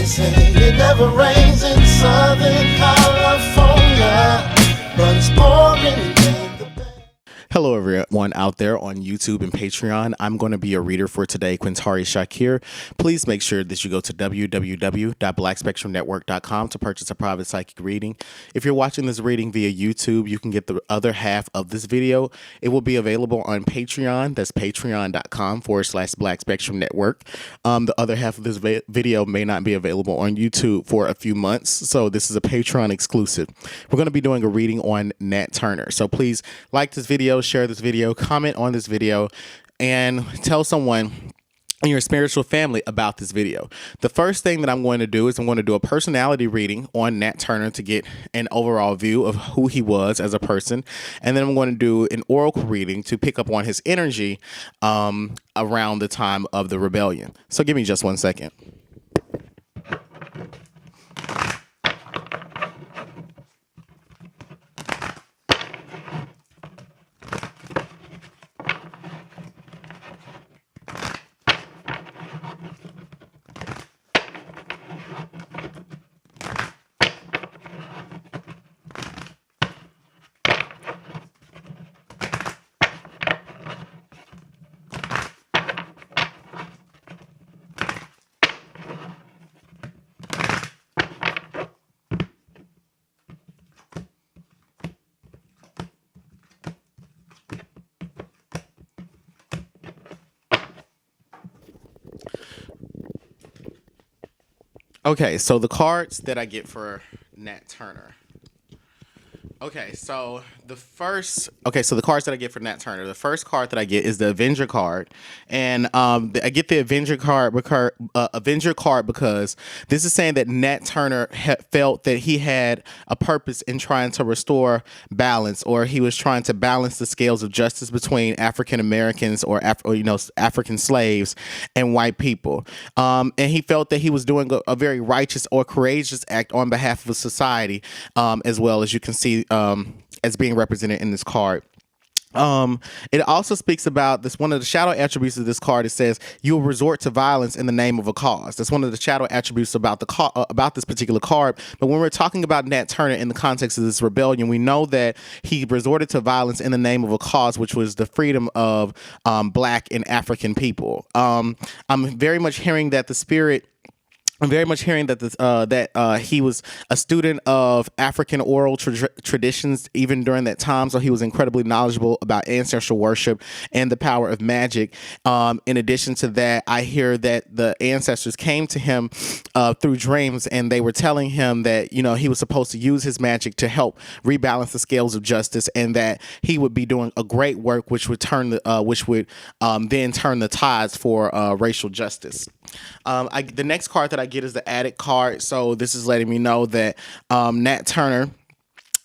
They say it never rains in Southern California, but it's pouring in the Bay. Hello everyone out there on YouTube and Patreon. I'm going to be a reader for today, Quintari Shakir. Please make sure that you go to www.blackspectrumnetwork.com to purchase a private psychic reading. If you're watching this reading via YouTube, you can get the other half of this video. It will be available on Patreon. That's patreon.com/Black Spectrum Network. The other half of this video may not be available on YouTube for a few months, so this is a Patreon exclusive. We're going to be doing a reading on Nat Turner. So please like this video, share this video, comment on this video, and tell someone in your spiritual family about this video. The first thing that I'm going to do is I'm going to do a personality reading on Nat Turner to get an overall view of who he was as a person. And then I'm going to do an oracle reading to pick up on his energy around the time of the rebellion. So give me just 1 second. Okay, so the cards that I get for Nat Turner. Okay, so the cards that I get for Nat Turner. The first card that I get is the Avenger card, and I get the Avenger card because this is saying that Nat Turner felt that he had a purpose in trying to restore balance, or he was trying to balance the scales of justice between African Americans or African slaves and white people, and he felt that he was doing a very righteous or courageous act on behalf of society, as well, as you can see as being represented in this card. It also speaks about this. One of the shadow attributes of this card, it says you will resort to violence in the name of a cause. That's one of the shadow attributes about about this particular card. But when we're talking about Nat Turner in the context of this rebellion, we know that he resorted to violence in the name of a cause, which was the freedom of Black and African people. I'm very much hearing that the spirit. I'm very much hearing that he was a student of African oral traditions even during that time, so he was incredibly knowledgeable about ancestral worship and the power of magic. In addition to that, I hear that the ancestors came to him through dreams, and they were telling him that he was supposed to use his magic to help rebalance the scales of justice, and that he would be doing a great work, which would then turn the tides for racial justice. The next card that I get is the Addict card. So this is letting me know that Nat Turner,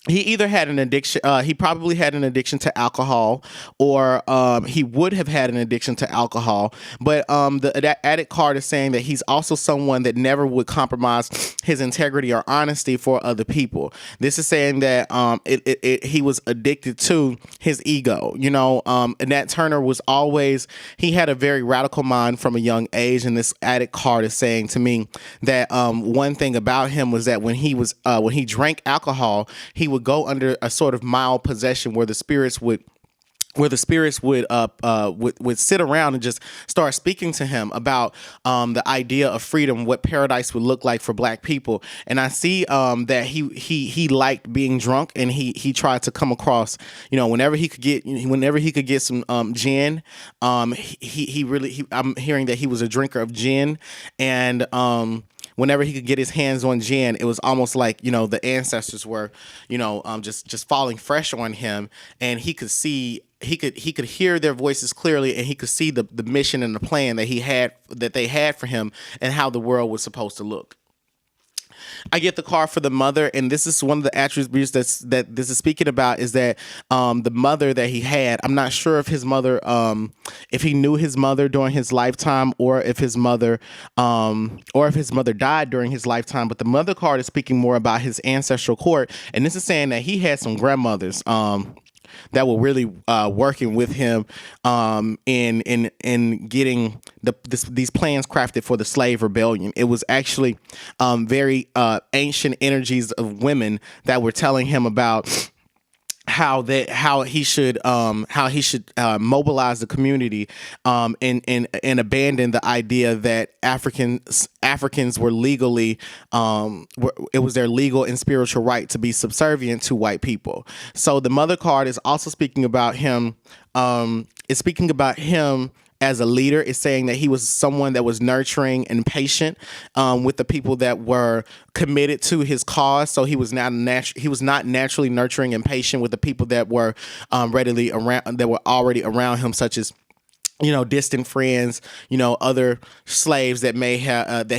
he either had an addiction, he probably had an addiction to alcohol, or he would have had an addiction to alcohol. But the Addict card is saying that he's also someone that never would compromise his integrity or honesty for other people. This is saying that he was addicted to his ego. Nat Turner was he had a very radical mind from a young age, and this Addict card is saying to me that one thing about him was that when he drank alcohol, he would go under a sort of mild possession where the spirits would sit around and just start speaking to him about the idea of freedom, what paradise would look like for Black people. And I see that he liked being drunk, and he tried to come across, whenever he could get some gin. I'm hearing that he was a drinker of gin, and whenever he could get his hands on gin, it was almost like, the ancestors were, just falling fresh on him, and he could hear their voices clearly, and he could see the mission and the plan that they had for him, and how the world was supposed to look. I get the card for the mother, and this is one of the attributes that this is speaking about, is that the mother that he had. I'm not sure if his mother, if he knew his mother during his lifetime, or if his mother died during his lifetime. But the mother card is speaking more about his ancestral court, and this is saying that he had some grandmothers. really working with him in getting these plans crafted for the slave rebellion. It was actually very ancient energies of women that were telling him about how he should mobilize the community and abandon the idea that Africans were legally it was their legal and spiritual right to be subservient to white people. So the mother card is also speaking about him. It's speaking about him as a leader. Is saying that he was someone that was nurturing and patient with the people that were committed to his cause. So he was not naturally nurturing and patient with the people that were already around him, such as distant friends, other slaves that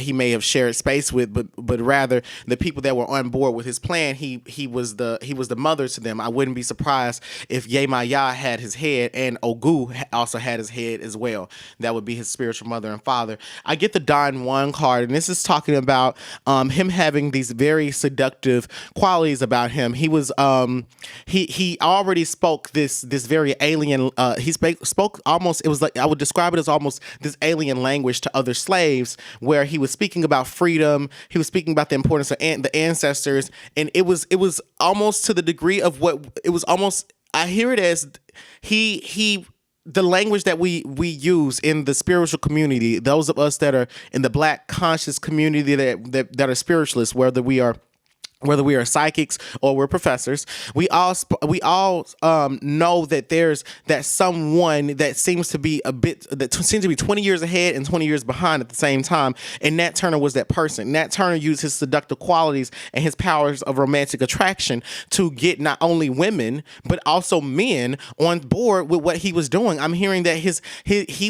he may have shared space with, but rather the people that were on board with his plan. He was the mother to them. I wouldn't be surprised if Yemaya had his head and Ogu also had his head as well. That would be his spiritual mother and father. I get the Don Juan card, and this is talking about him having these very seductive qualities about him. He was he already spoke this very alien. He spoke almost. It was like, I would describe it as almost this alien language to other slaves, where he was speaking about freedom. He was speaking about the importance of the ancestors, and it was almost to the degree of what it was almost. I hear it as the language that we use in the spiritual community. Those of us that are in the Black conscious community that are spiritualists, whether we are psychics or we're professors, we all know that there's someone that seems to be 20 years ahead and 20 years behind at the same time. And Nat Turner was that person. Nat Turner used his seductive qualities and his powers of romantic attraction to get not only women but also men on board with what he was doing. I'm hearing that he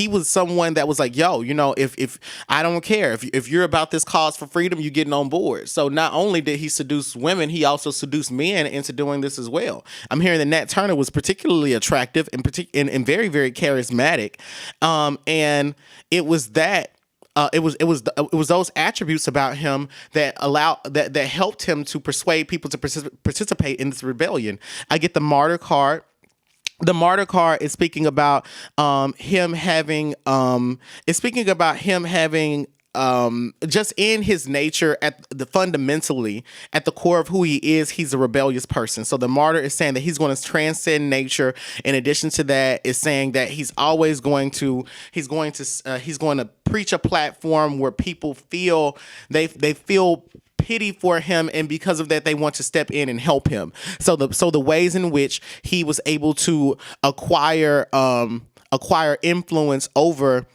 was someone that was like, yo, if I don't care if you're about this cause for freedom, you getting on board. So not only did he seduce women, he also seduced men into doing this as well. I'm hearing that Nat Turner was particularly attractive and very, very charismatic, and it was that. It was those attributes about him that helped him to persuade people to participate in this rebellion. I get the Martyr Cart. The Martyr Cart is speaking about him having just in his nature, fundamentally at the core of who he is, he's a rebellious person. So the martyr is saying that he's going to transcend nature. In addition to that, is saying that he's going to preach a platform where people feel they feel pity for him, and because of that, they want to step in and help him. So the ways in which he was able to acquire influence over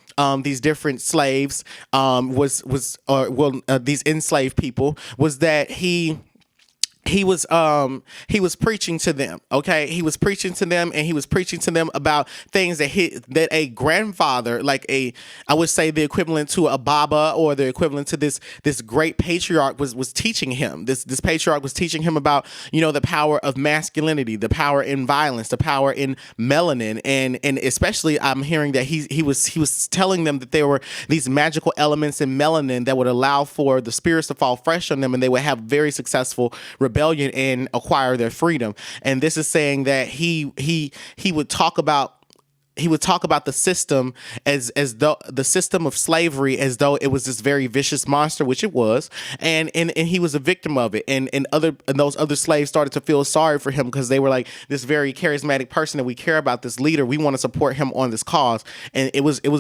these different slaves these enslaved people was that he was preaching to them. Okay, he was preaching to them, and he was preaching to them about things that a grandfather, I would say the equivalent to a Baba or the equivalent to this great patriarch was teaching him. This patriarch was teaching him about the power of masculinity, the power in violence, the power in melanin, and especially I'm hearing that he was telling them that there were these magical elements in melanin that would allow for the spirits to fall fresh on them, and they would have very successful rebellion and acquire their freedom. And this is saying that he would talk about the system as though the system of slavery as though it was this very vicious monster, which it was, and he was a victim of it, and those other slaves started to feel sorry for him because they were like, this very charismatic person that we care about, this leader, we want to support him on this cause. And it was a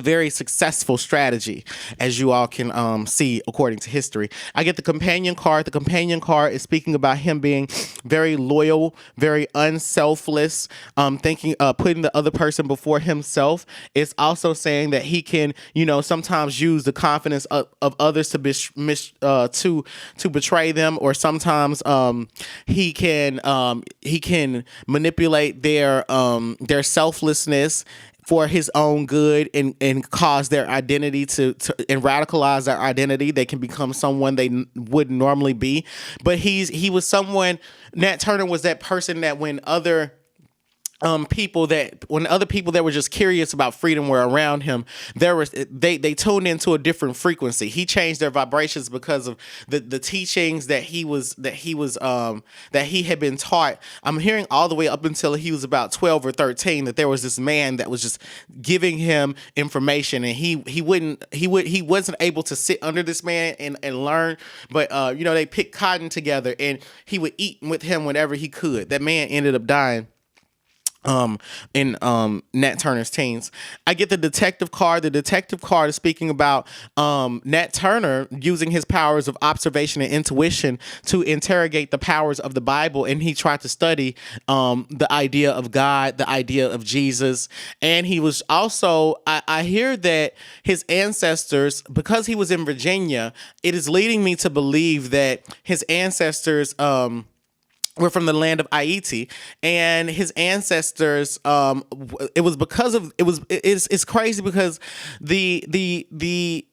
very successful strategy, as you all can see according to history. I get the companion card. The companion card is speaking about him being very loyal, very unselfless, putting the other person before himself. It's also saying that he can, sometimes use the confidence of others to betray them, or sometimes he can manipulate their selflessness for his own good and cause their identity to and radicalize their identity. They can become someone they wouldn't normally be. But he was someone, Nat Turner was that person that when other people that when other people that were just curious about freedom were around him, they tuned into a different frequency. He changed their vibrations because of the teachings that he had been taught. I'm hearing all the way up until he was about 12 or 13 that there was this man that was just giving him information, and he wasn't able to sit under this man and learn, but they picked cotton together, and he would eat with him whenever he could. That man ended up dying in Nat Turner's teens. I get the detective card. The detective card is speaking about Nat Turner using his powers of observation and intuition to interrogate the powers of the Bible, and he tried to study the idea of God, the idea of Jesus, and he was also, I hear that his ancestors, because he was in Virginia, it is leading me to believe that his ancestors were from the land of Haiti, and his ancestors. It was because of it was. It's crazy because the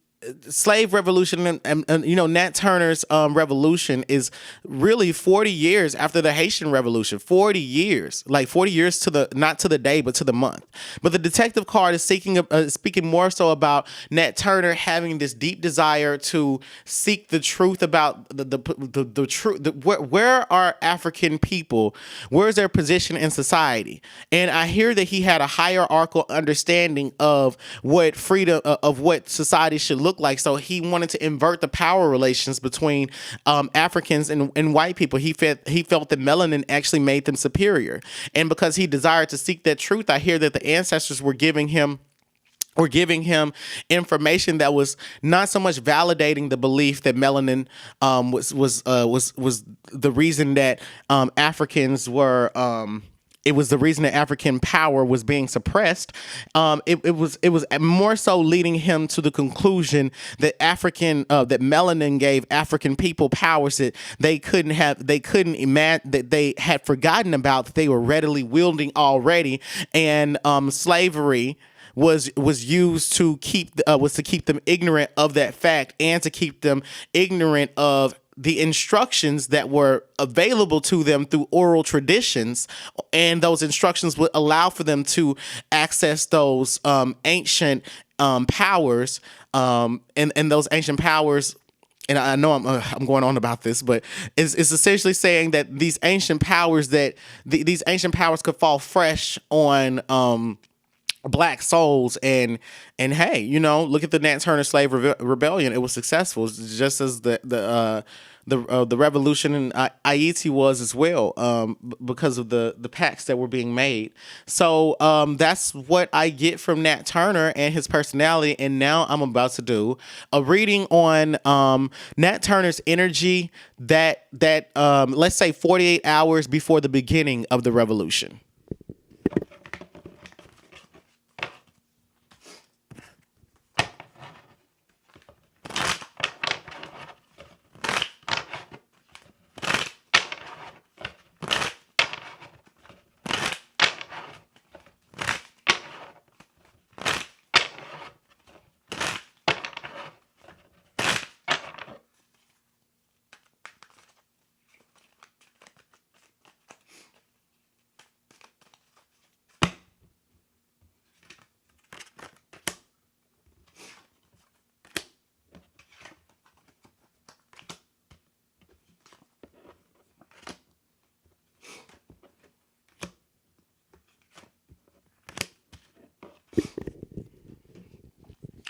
slave revolution and Nat Turner's revolution is really 40 years after the Haitian Revolution. 40 years, like 40 years to the not to the day but to the month. But the detective card is speaking more so about Nat Turner having this deep desire to seek the truth about the truth. Where are African people? Where is their position in society? And I hear that he had a hierarchical understanding of what freedom of what society should look like. So he wanted to invert the power relations between Africans and white people. He felt that melanin actually made them superior, and because he desired to seek that truth, I hear that the ancestors were giving him information that was not so much validating the belief that melanin was the reason that Africans were. It was the reason that African power was being suppressed. It was more so leading him to the conclusion that that melanin gave African people powers that they couldn't imagine, that they had forgotten about, that they were readily wielding already, and slavery was used to keep them ignorant of that fact, and to keep them ignorant of the instructions that were available to them through oral traditions, and those instructions would allow for them to access those ancient powers, and those ancient powers. And I know I'm going on about this, but it's essentially saying that these ancient powers could fall fresh on Black souls, and hey, look at the Nat Turner slave rebellion. It was successful, just as the revolution in Haiti was as well, because of the pacts that were being made. So that's what I get from Nat Turner and his personality. And now I'm about to do a reading on Nat Turner's energy that let's say 48 hours before the beginning of the revolution.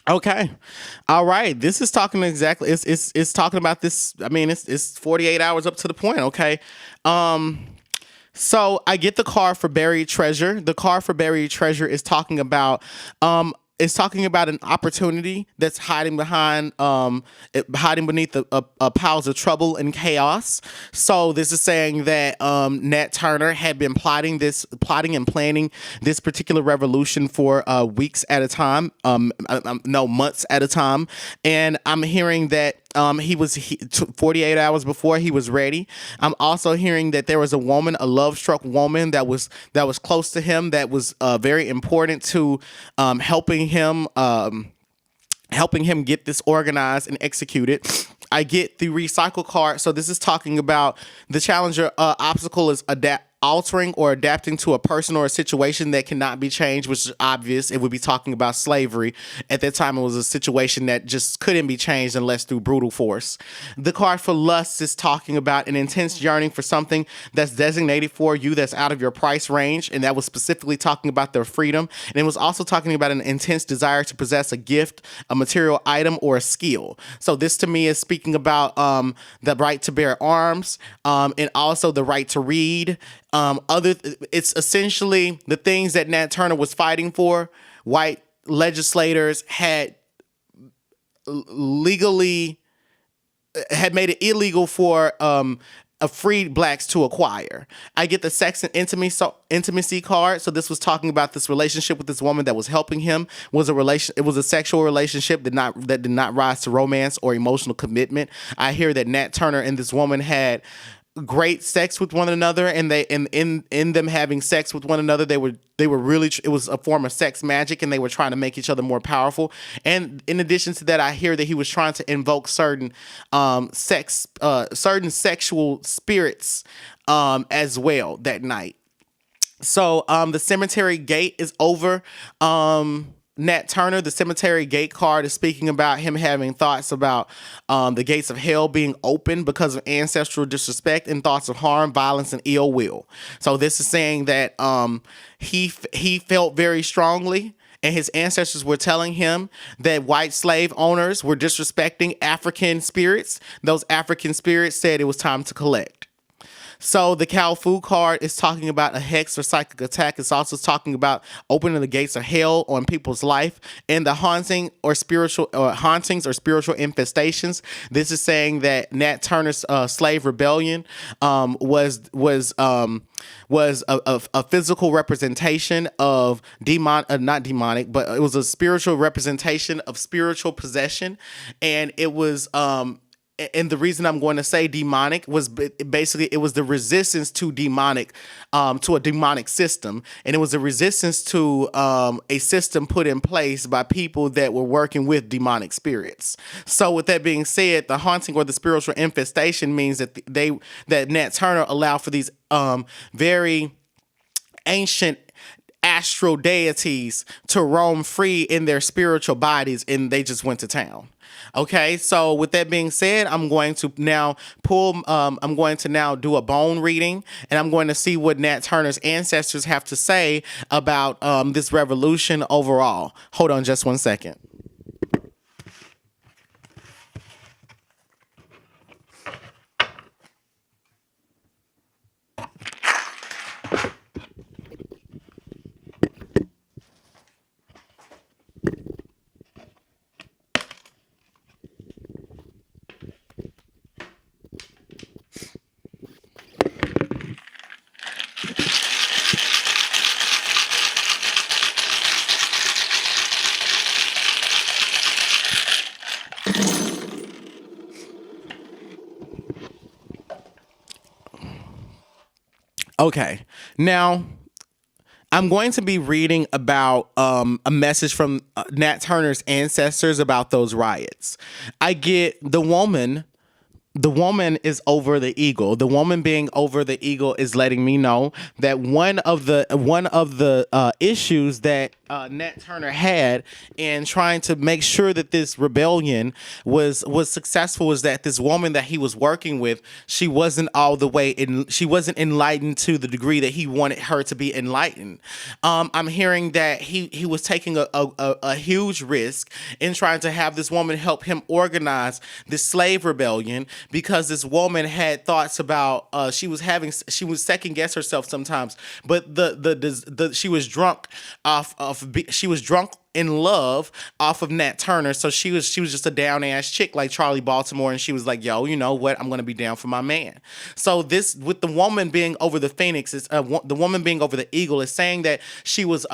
Okay. All right. This is talking exactly. It's talking about this. I mean, it's 48 hours up to the point. Okay. So I get the card for buried treasure. The card for buried treasure is talking about an opportunity that's hiding beneath a piles of trouble and chaos. So this is saying that Nat Turner had been plotting and planning this particular revolution for weeks at a time, months at a time, and I'm hearing that 48 hours before he was ready. I'm also hearing that there was a love-struck woman that was close to him, that was very important to helping him get this organized and executed. I get the recycle card. So this is talking about the challenger obstacle is altering or adapting to a person or a situation that cannot be changed, which is obvious. It would be talking about slavery. At that time, it was a situation that just couldn't be changed unless through brutal force. The card for lust is talking about an intense yearning for something that's designated for you that's out of your price range, and that was specifically talking about their freedom. And it was also talking about an intense desire to possess a gift, a material item, or a skill. So this to me is speaking about the right to bear arms, and also the right to read. It's essentially the things that Nat Turner was fighting for. White legislators had legally had made it illegal for freed blacks to acquire. I get the sex and intimacy card. So this was talking about this relationship with this woman that was helping him. It was a sexual relationship that did not rise to romance or emotional commitment. I hear that Nat Turner and this woman had great sex with one another, and in them having sex with one another, they were really, it was a form of sex magic, and they were trying to make each other more powerful. And in addition to that, I hear that he was trying to invoke certain sexual spirits as well that night. So the cemetery gate is over. Nat Turner, the cemetery gate card, is speaking about him having thoughts about the gates of hell being open because of ancestral disrespect and thoughts of harm, violence, and ill will. So this is saying that he felt very strongly, and his ancestors were telling him that white slave owners were disrespecting African spirits. Those African spirits said it was time to collect. So the Cow Fu card is talking about a hex or psychic attack. It's also talking about opening the gates of hell on people's life and the hauntings or spiritual infestations. This is saying that Nat Turner's slave rebellion was a physical representation of not demonic, but it was a spiritual representation of spiritual possession, and it was and the reason I'm going to say demonic was basically it was the resistance to demonic, to a demonic system. And it was a resistance to a system put in place by people that were working with demonic spirits. So with that being said, the haunting or the spiritual infestation means that that Nat Turner allowed for these very ancient astral deities to roam free in their spiritual bodies, and they just went to town. Okay, so with that being said, I'm going to now do a bone reading, and I'm going to see what Nat Turner's ancestors have to say about this revolution overall. Hold on just one second. Okay, now I'm going to be reading about a message from Nat Turner's ancestors about those riots. I get the woman is over the eagle. The woman being over the eagle is letting me know that one of the issues that Nat Turner had in trying to make sure that this rebellion was successful was that this woman that he was working with, she wasn't enlightened to the degree that he wanted her to be enlightened. I'm hearing that he was taking a huge risk in trying to have this woman help him organize this slave rebellion, because this woman had thoughts about she would second guess herself sometimes, but she was drunk in love off of Nat Turner. So she was just a down ass chick like Charlie Baltimore, and she was like, yo, you know what, I'm gonna be down for my man. So this, with the woman being over the phoenix, is the woman being over the eagle, is saying that she was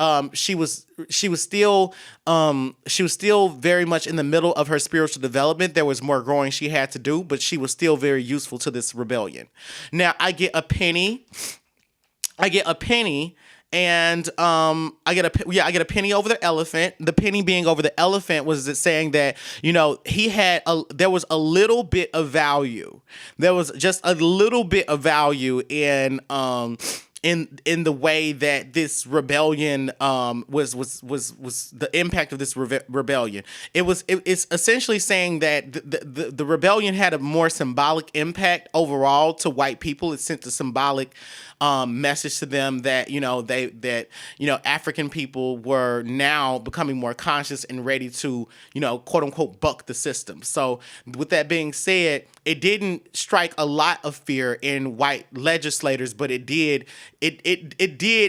still very much in the middle of her spiritual development. There was more growing she had to do, but she was still very useful to this rebellion. Now I get a penny, and I get a penny over the elephant. The penny being over the elephant was it saying that, you know, there was a little bit of value. There was just a little bit of value in in the way that this rebellion was the impact of this rebellion. It's essentially saying that the rebellion had a more symbolic impact overall to white people. It sent a symbolic message to them that African people were now becoming more conscious and ready to quote unquote buck the system. So with that being said, it didn't strike a lot of fear in white legislators, but it did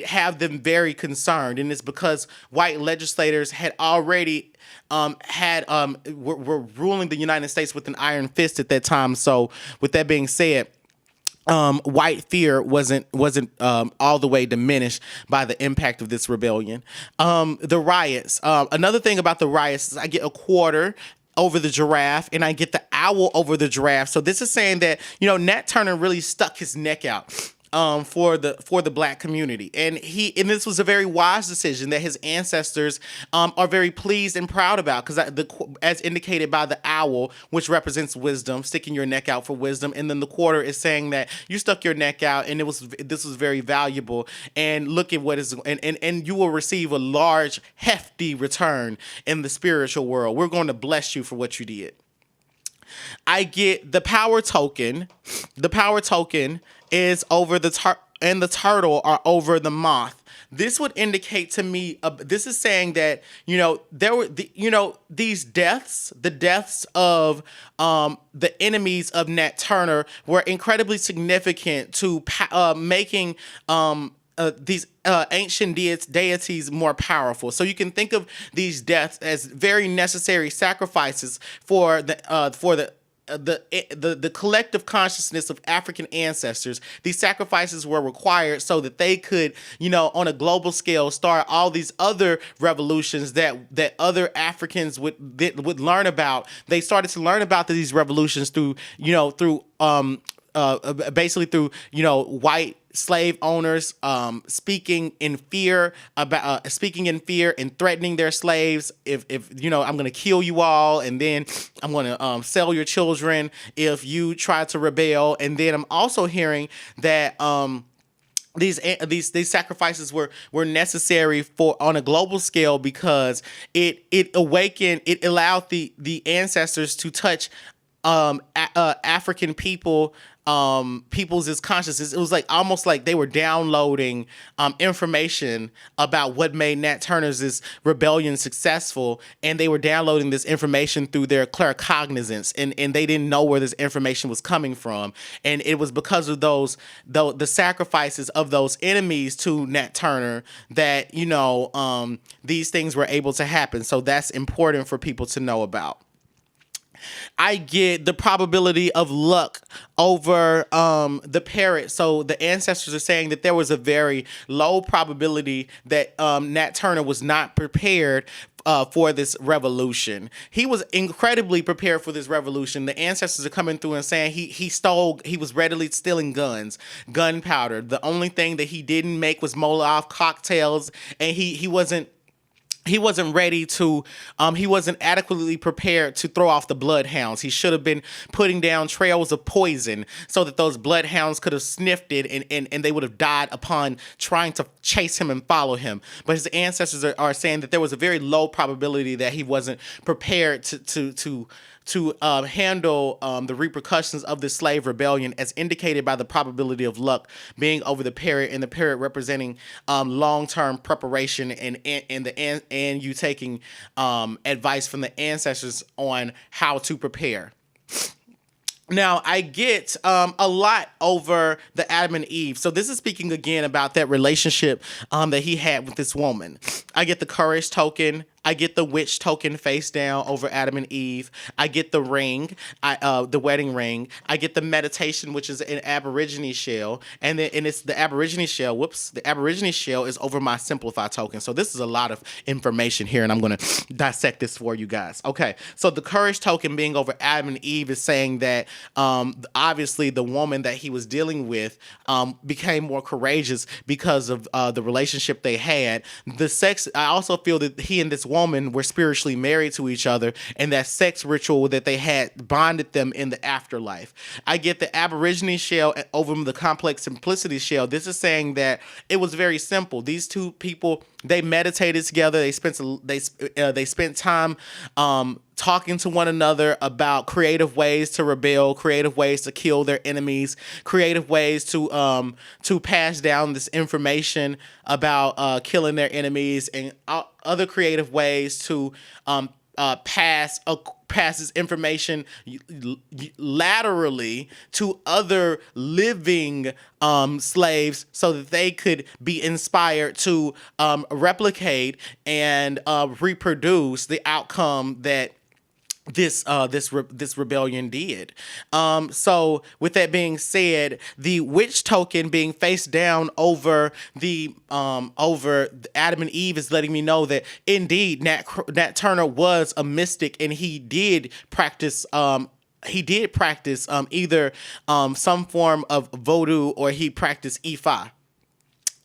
have them very concerned, and it's because white legislators had already were ruling the United States with an iron fist at that time. So with that being said, white fear wasn't all the way diminished by the impact of this rebellion. The riots. Another thing about the riots is I get a quarter over the giraffe and I get the owl over the giraffe. So this is saying that Nat Turner really stuck his neck out for the black community, and this was a very wise decision that his ancestors are very pleased and proud about, because as indicated by the owl, which represents wisdom, sticking your neck out for wisdom, and then the quarter is saying that you stuck your neck out and this was very valuable, and look at what is and you will receive a large hefty return in the spiritual world. We're going to bless you for what you did. I get the power token. The power token is over the and the turtle are over the moth. This would indicate to me, this is saying that, there were, these deaths, the deaths of the enemies of Nat Turner were incredibly significant to making these ancient deities more powerful. So you can think of these deaths as very necessary sacrifices for the collective consciousness of African ancestors. These sacrifices were required so that they could, on a global scale, start all these other revolutions that other Africans would learn about. They started to learn about these revolutions through basically through white slave owners speaking in fear and threatening their slaves. If I'm going to kill you all, and then I'm going to sell your children if you try to rebel. And then I'm also hearing that these sacrifices were necessary for on a global scale, because it allowed the ancestors to touch African people's consciousness. It was almost like they were downloading information about what made Nat Turner's rebellion successful, and they were downloading this information through their claircognizance, and they didn't know where this information was coming from, and it was because of the sacrifices of those enemies to Nat Turner that these things were able to happen. So that's important for people to know about. I get the probability of luck over the parrot. So the ancestors are saying that there was a very low probability that Nat Turner was not prepared for this revolution. He was incredibly prepared for this revolution. The ancestors are coming through and saying he was readily stealing gunpowder. The only thing that he didn't make was Molotov cocktails, and he wasn't ready to, he wasn't adequately prepared to throw off the bloodhounds. He should have been putting down trails of poison so that those bloodhounds could have sniffed it and they would have died upon trying to chase him and follow him. But his ancestors are saying that there was a very low probability that he wasn't prepared to handle the repercussions of the slave rebellion, as indicated by the probability of luck being over the parrot, and the parrot representing long-term preparation and you taking advice from the ancestors on how to prepare. Now, I get a lot over the Adam and Eve. So this is speaking again about that relationship that he had with this woman. I get the courage token. I get the witch token face down over Adam and Eve. I get the ring, the wedding ring. I get the meditation, which is an Aborigine shell, and it's the Aborigine shell. Whoops, the Aborigine shell is over my simplify token. So this is a lot of information here, and I'm going to dissect this for you guys. Okay, so the courage token being over Adam and Eve is saying that obviously the woman that he was dealing with became more courageous because of the relationship they had. The sex, I also feel that he and this woman woman were spiritually married to each other, and that sex ritual that they had bonded them in the afterlife. I get the Aborigine shell over the complex simplicity shell. This is saying that it was very simple. These two people, they meditated together. They spent time talking to one another about creative ways to rebel, creative ways to kill their enemies, creative ways to pass down this information about killing their enemies, and other creative ways to pass this information laterally to other living slaves, so that they could be inspired to replicate and reproduce the outcome that this rebellion did. So with that being said, the witch token being face down over Adam and Eve is letting me know that indeed Nat Turner was a mystic, and he did practice either some form of voodoo, or he practiced Ifa.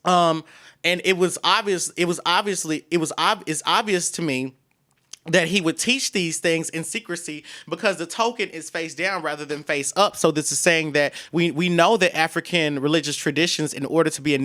And it's obvious to me that he would teach these things in secrecy, because the token is face down rather than face up. So this is saying that we know that African religious traditions, in order to be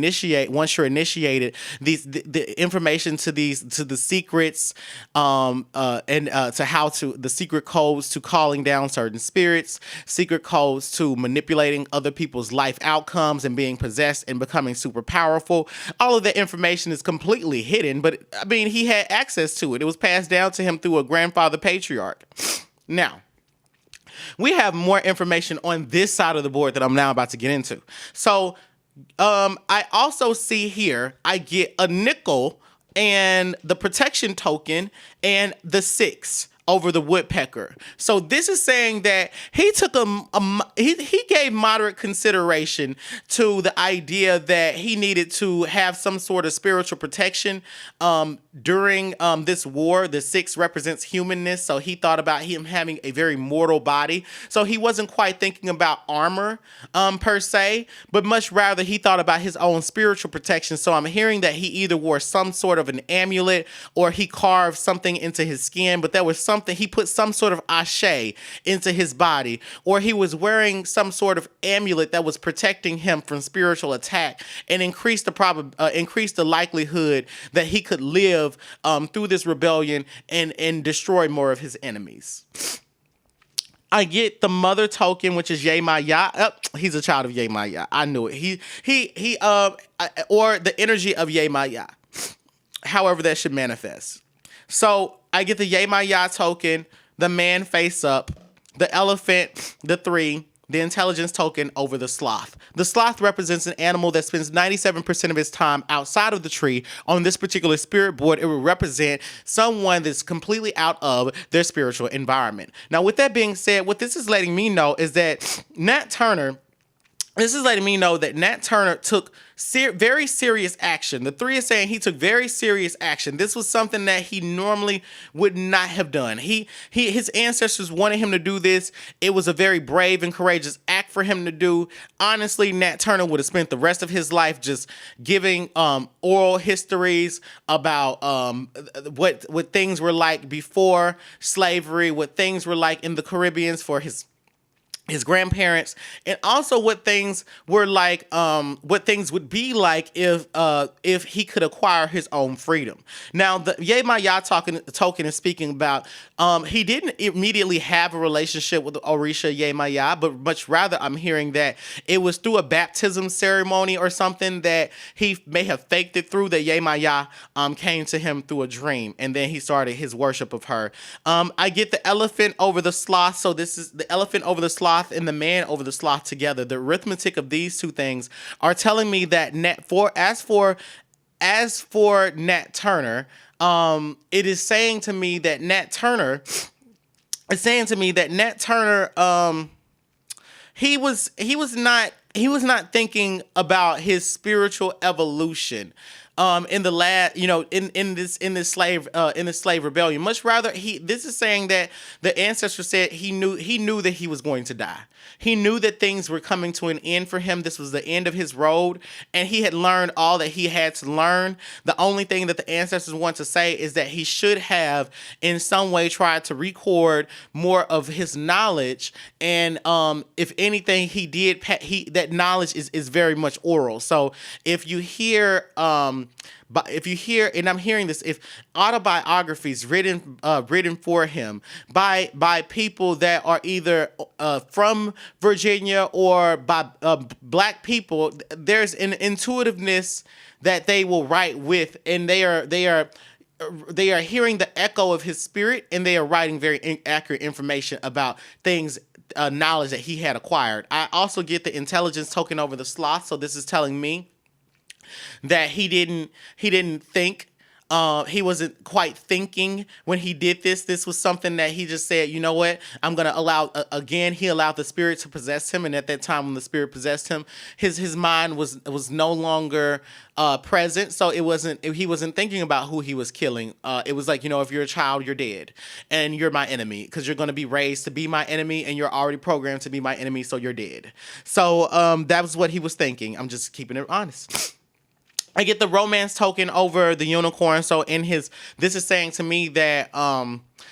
once you're initiated, the information to the secrets, to the secret codes to calling down certain spirits, secret codes to manipulating other people's life outcomes and being possessed and becoming super powerful. All of that information is completely hidden, but I mean, he had access to it. It was passed down to him through a grandfather patriarch. Now, we have more information on this side of the board that I'm now about to get into. So I also see here, I get a nickel and the protection token and the 6 over the woodpecker. So this is saying that he took he gave moderate consideration to the idea that he needed to have some sort of spiritual protection during this war. The 6 represents humanness, so he thought about him having a very mortal body. So he wasn't quite thinking about armor per se, but much rather he thought about his own spiritual protection. So I'm hearing that he either wore some sort of an amulet, or he carved something into his skin, but there was something, he put some sort of ashe into his body, or he was wearing some sort of amulet that was protecting him from spiritual attack, and increased the likelihood that he could live through this rebellion and destroy more of his enemies. I get the mother token, which is Yemaya. Oh, he's a child of Yemaya. I knew it. He or the energy of Yemaya. However that should manifest. So I get the Yemaya token, the man face up, the elephant, the 3, the intelligence token over the sloth. The sloth represents an animal that spends 97% of its time outside of the tree. On this particular spirit board, it will represent someone that's completely out of their spiritual environment. Now, with that being said, what this is letting me know is that Nat Turner took very serious action. The 3 is saying he took very serious action. This was something that he normally would not have done. His ancestors wanted him to do this. It was a very brave and courageous act for him to do. Honestly, Nat Turner would have spent the rest of his life just giving oral histories about what things were like before slavery, what things were like in the Caribbean for his grandparents, and also what things were like, what things would be like if he could acquire his own freedom. Now, the Yemaya token is speaking about he didn't immediately have a relationship with Orisha Yemaya, but much rather I'm hearing that it was through a baptism ceremony or something that he may have faked it through, that Yemaya came to him through a dream, and then he started his worship of her. I get the elephant over the sloth, so this is the elephant over the sloth and the man over the sloth together. The arithmetic of these two things are telling me that as for Nat Turner, it is saying to me that Nat Turner he was not thinking about his spiritual evolution. in the last, in this slave rebellion. Much rather, this is saying that the ancestor said he knew that he was going to die. He knew that things were coming to an end for him. This was the end of his road, and he had learned all that he had to learn. The only thing that the ancestors want to say is that he should have, in some way, tried to record more of his knowledge. And if anything, he did. That knowledge is very much oral. So if you hear, and I'm hearing this, if autobiographies written for him by people that are either from Virginia or by black people, there's an intuitiveness that they will write with, and they are hearing the echo of his spirit, and they are writing very accurate information about things, knowledge that he had acquired. I also get the intelligence token over the sloth, so this is telling me that he didn't think. He wasn't quite thinking when he did this. This was something that he just said, you know what, I'm going to allow, again, he allowed the spirit to possess him. And at that time when the spirit possessed him, his mind was no longer present. So he wasn't thinking about who he was killing. It was like, if you're a child, you're dead and you're my enemy because you're going to be raised to be my enemy and you're already programmed to be my enemy. So you're dead. So that was what he was thinking. I'm just keeping it honest. I get the romance token over the unicorn. So this is saying to me that,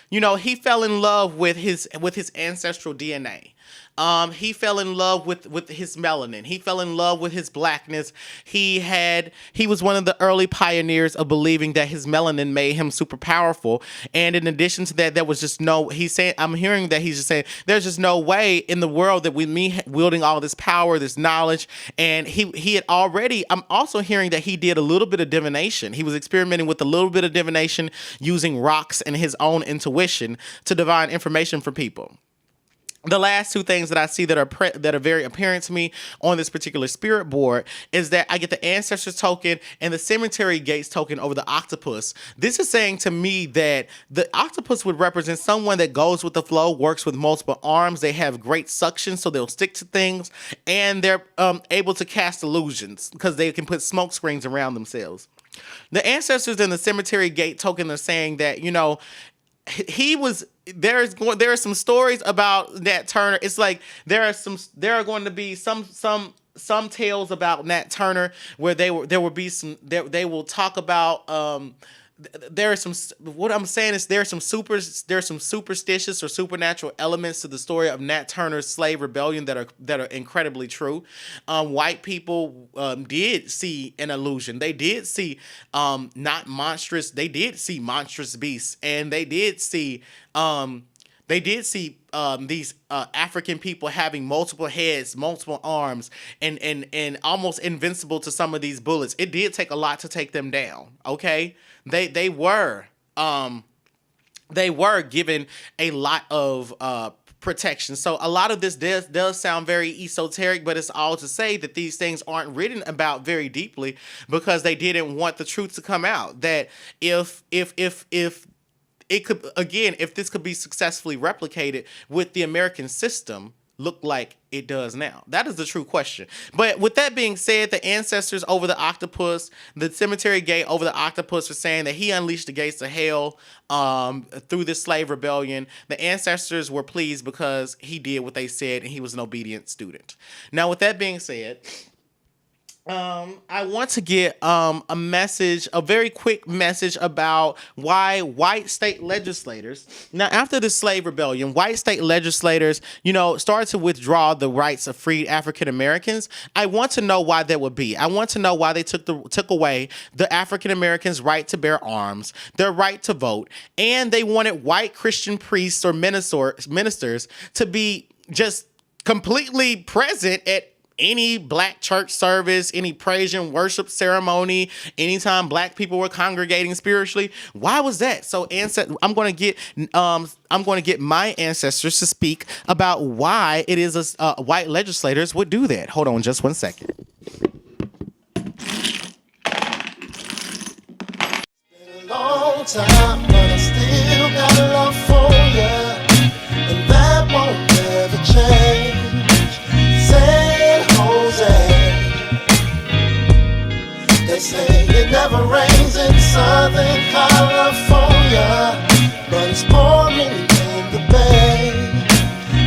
he fell in love with his ancestral DNA. He fell in love with his melanin. He fell in love with his blackness. He was one of the early pioneers of believing that his melanin made him super powerful. And in addition to that, there was just I'm hearing that he's just saying, there's just no way in the world that with me wielding all this power, this knowledge. And he had already, I'm also hearing that he did a little bit of divination. He was experimenting with a little bit of divination using rocks and his own intuition to divine information for people. The last two things that I see that are very apparent to me on this particular spirit board is that I get the ancestors token and the cemetery gates token over the octopus. This is saying to me that the octopus would represent someone that goes with the flow, works with multiple arms. They have great suction, so they'll stick to things, and they're able to cast illusions because they can put smoke screens around themselves. The ancestors in the cemetery gate token are saying that, there are some stories about Nat Turner. It's like there are going to be some tales about Nat Turner where they will talk about there are some, what I'm saying is there's some superstitious or supernatural elements to the story of Nat Turner's slave rebellion that are incredibly true. White people did see an illusion. They did see not monstrous. They did see monstrous beasts, and they did see these African people having multiple heads, multiple arms, and almost invincible to some of these bullets. It did take a lot to take them down. Okay, they were given a lot of protection. So a lot of this does sound very esoteric, but it's all to say that these things aren't written about very deeply because they didn't want the truth to come out. That if it could, again, if this could be successfully replicated, would the American system look like it does now? That is the true question. But with that being said, the ancestors over the octopus, the cemetery gate over the octopus, are saying that he unleashed the gates of hell through this slave rebellion. The ancestors were pleased because he did what they said and he was an obedient student. Now, with that being said, I want to get a very quick message about why white state legislators, now after the slave rebellion, white state legislators, started to withdraw the rights of freed African Americans. I want to know why that would be. I want to know why they took away the African Americans' right to bear arms, their right to vote, and they wanted white Christian priests or ministers to be just completely present at any black church service, any praise and worship ceremony, anytime black people were congregating spiritually. Why was that? So I'm going to get my ancestors to speak about why it is white legislators would do that. Hold on just one second. Long time, but I still got love for you, and that won't ever change. San Jose, they say It never rains in Southern California, but it's pouring in the Bay.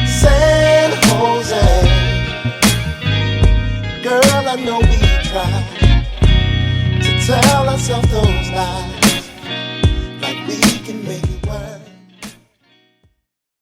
San Jose, girl, I know we tried to tell ourselves those lies.